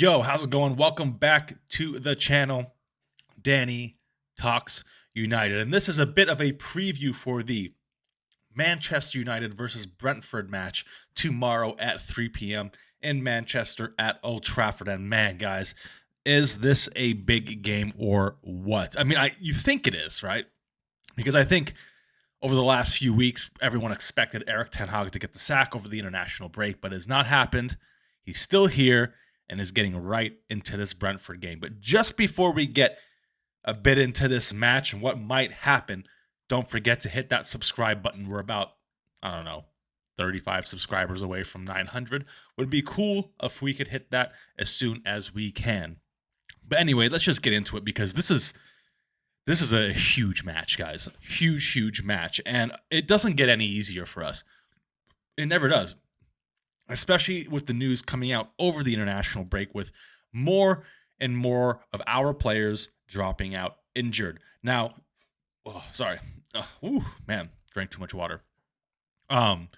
Yo, how's it going? Welcome back to the channel. Danny Talks United. And this is a bit of a preview for the Manchester United versus Brentford match tomorrow at 3 p.m. in Manchester at Old Trafford. And man, guys, is this a big game or what? I mean, you think it is, right? Because I think over the last few weeks, everyone expected Erik Ten Hag to get the sack over the international break, but it has not happened. He's still here and is getting right into this Brentford game. But just before we get a bit into this match and what might happen, don't forget to hit that subscribe button. We're about, 35 subscribers away from 900. Would be cool if we could hit that as soon as we can. But anyway, let's just get into it because this is a huge match, guys. Huge match. And it doesn't get any easier for us. It never does. Especially with the news coming out over the international break with more and more of our players dropping out injured. Now, drank too much water. One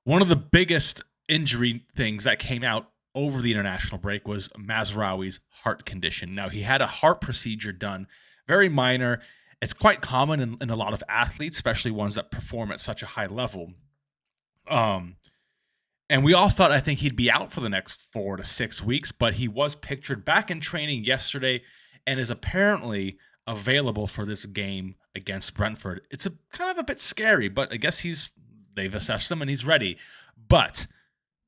of the biggest injury things that came out over the international break was Mazraoui's heart condition. Now, he had a heart procedure done, very minor. It's quite common in a lot of athletes, especially ones that perform at such a high level. And we all thought, I think, he'd be out for the next 4 to 6 weeks, but he was pictured back in training yesterday and is apparently available for this game against Brentford. It's kind of a bit scary, but I guess they've assessed him and he's ready. But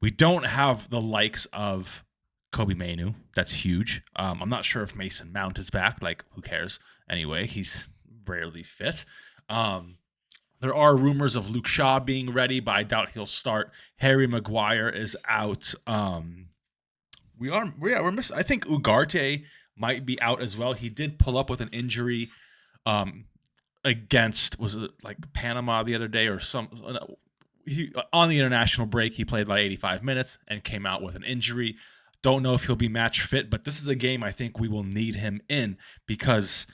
we don't have the likes of Kobe Mainu. That's huge. I'm not sure if Mason Mount is back. Like, who cares? Anyway, he's rarely fit. There are rumors of Luke Shaw being ready, but I doubt he'll start. Harry Maguire is out. We're missing. I think Ugarte might be out as well. He did pull up with an injury against, was it like Panama the other day or some? On the international break, he played about 85 minutes and came out with an injury. Don't know if he'll be match fit, but this is a game I think we will need him in because.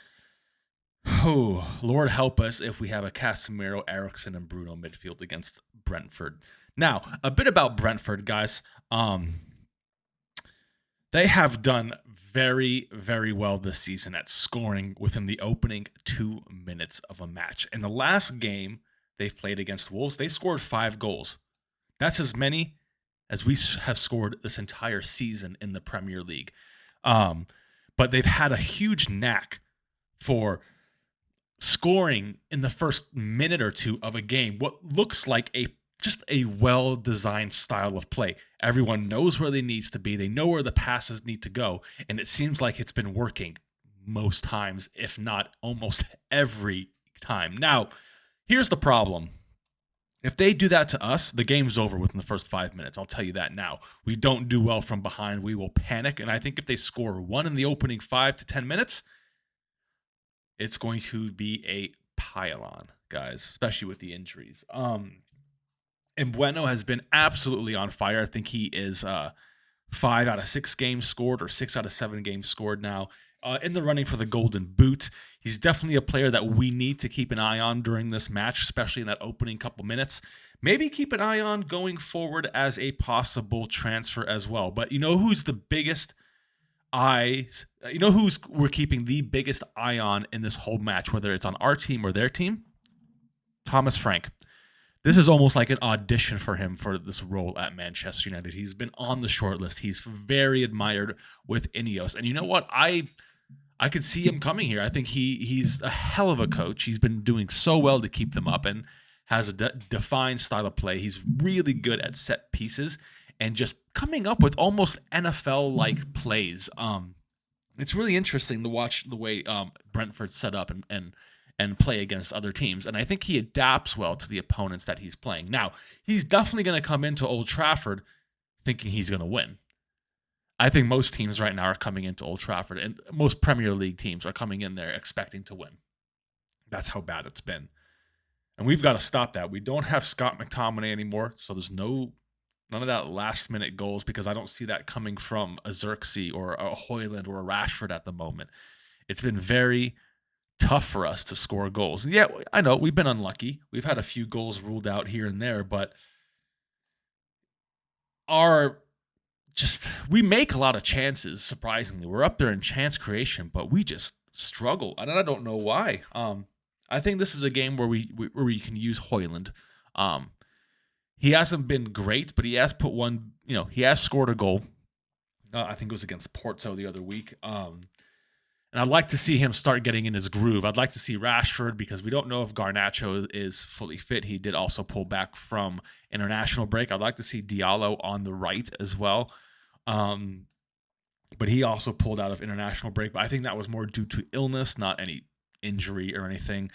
Oh, Lord help us if we have a Casemiro, Eriksen, and Bruno midfield against Brentford. Now, a bit about Brentford, guys. They have done very, very well this season at scoring within the opening 2 minutes of a match. In the last game they've played against Wolves, they scored 5 goals. That's as many as we have scored this entire season in the Premier League. But they've had a huge knack for scoring in the first minute or two of a game, what looks like just a well-designed style of play. Everyone knows where they needs to be. They know where the passes need to go, and it seems like it's been working most times, if not almost every time. Now, here's the problem. If they do that to us, the game's over within the first 5 minutes. I'll tell you that now. We don't do well from behind. We will panic, and I think if they score 1 in the opening 5 to 10 minutes, it's going to be a pile-on, guys, especially with the injuries. Bueno has been absolutely on fire. I think he is 5 out of 6 games scored or 6 out of 7 games scored now. In the running for the Golden Boot. He's definitely a player that we need to keep an eye on during this match, especially in that opening couple minutes. Maybe keep an eye on going forward as a possible transfer as well. But you know who's the biggest eyes? You know who's we're keeping the biggest eye on in this whole match, whether it's on our team or their team? Thomas Frank. This is almost like an audition for him for this role at Manchester United. He's been on the short list. He's very admired with Ineos. And you know what? I could see him coming here. I think he's a hell of a coach. He's been doing so well to keep them up and has a defined style of play. He's really good at set pieces and just coming up with almost NFL-like plays. It's really interesting to watch the way Brentford set up and play against other teams. And I think he adapts well to the opponents that he's playing. Now, he's definitely going to come into Old Trafford thinking he's going to win. I think most teams right now are coming into Old Trafford, and most Premier League teams are coming in there expecting to win. That's how bad it's been. And we've got to stop that. We don't have Scott McTominay anymore, so there's none of that last-minute goals because I don't see that coming from a Xerxes or a Højlund or a Rashford at the moment. It's been very tough for us to score goals. And yeah, I know we've been unlucky. We've had a few goals ruled out here and there, but our we make a lot of chances. Surprisingly, we're up there in chance creation, but we just struggle, and I don't know why. I think this is a game where we can use Hoyland. Um, he hasn't been great, but he has put one. He has scored a goal. I think it was against Porto the other week. And I'd like to see him start getting in his groove. I'd like to see Rashford, because we don't know if Garnacho is fully fit. He did also pull back from international break. I'd like to see Diallo on the right as well. But he also pulled out of international break. But I think that was more due to illness, not any injury or anything.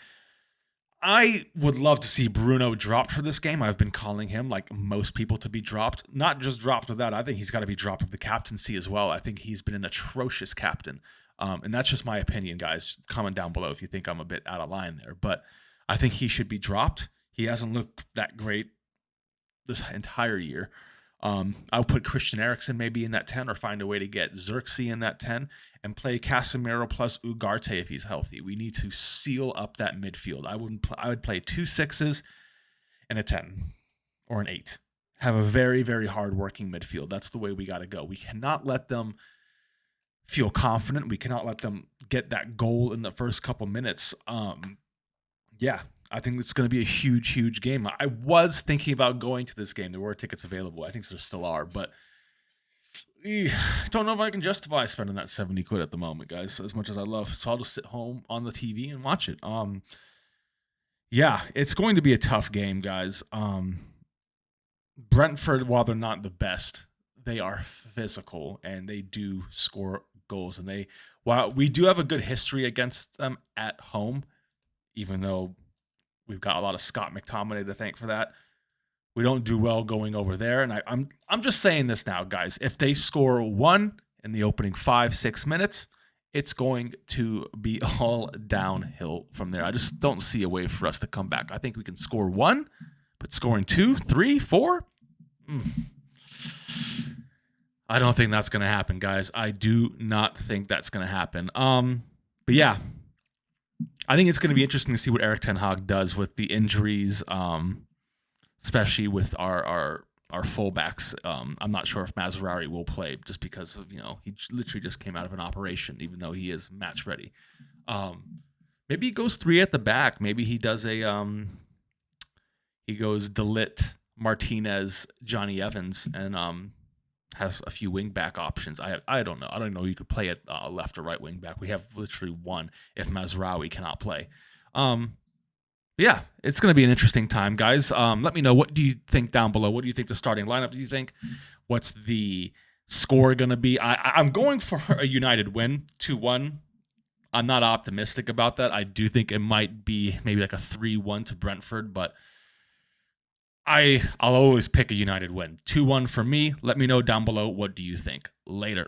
I would love to see Bruno dropped for this game. I've been calling him, like most people, to be dropped. Not just dropped with that. I think he's got to be dropped with the captaincy as well. I think he's been an atrocious captain. And that's just my opinion, guys. Comment down below if you think I'm a bit out of line there. But I think he should be dropped. He hasn't looked that great this entire year. I'll put Christian Eriksen maybe in that 10, or find a way to get Xerxes in that 10 and play Casemiro plus Ugarte if he's healthy. We need to seal up that midfield. I would play 2 6s and a 10 or an 8. Have a very, very hard-working midfield. That's the way we got to go. We cannot let them feel confident. We cannot let them get that goal in the first couple minutes. Yeah, I think it's going to be a huge, huge game. I was thinking about going to this game. There were tickets available. I think there still are, but I don't know if I can justify spending that 70 quid at the moment, guys, as much as I love. So I'll just sit home on the TV and watch it. Yeah, it's going to be a tough game, guys. Brentford, while they're not the best, they are physical and they do score goals. And while we do have a good history against them at home, even though we've got a lot of Scott McTominay to thank for that, we don't do well going over there. And I'm just saying this now, guys. If they score 1 in the opening 5-6 minutes, it's going to be all downhill from there. I just don't see a way for us to come back. I think we can score 1, but scoring 2, 3, 4, I don't think that's going to happen, guys. I do not think that's going to happen. But yeah, I think it's going to be interesting to see what Erik Ten Hag does with the injuries, especially with our fullbacks. I'm not sure if Mazraoui will play, just because of, he literally just came out of an operation, even though he is match ready. Maybe he goes 3 at the back. Maybe he does he goes De Ligt, Martinez, Johnny Evans, and has a few wing back options. I don't know. I don't know you could play at left or right wing back. We have literally one if Mazraoui cannot play. Yeah, it's going to be an interesting time, guys. Let me know, what do you think down below? What do you think the starting lineup do you think? What's the score going to be? I'm going for a United win, 2-1. I'm not optimistic about that. I do think it might be maybe like a 3-1 to Brentford, but I'll always pick a United win. 2-1 for me. Let me know down below, what do you think? Later.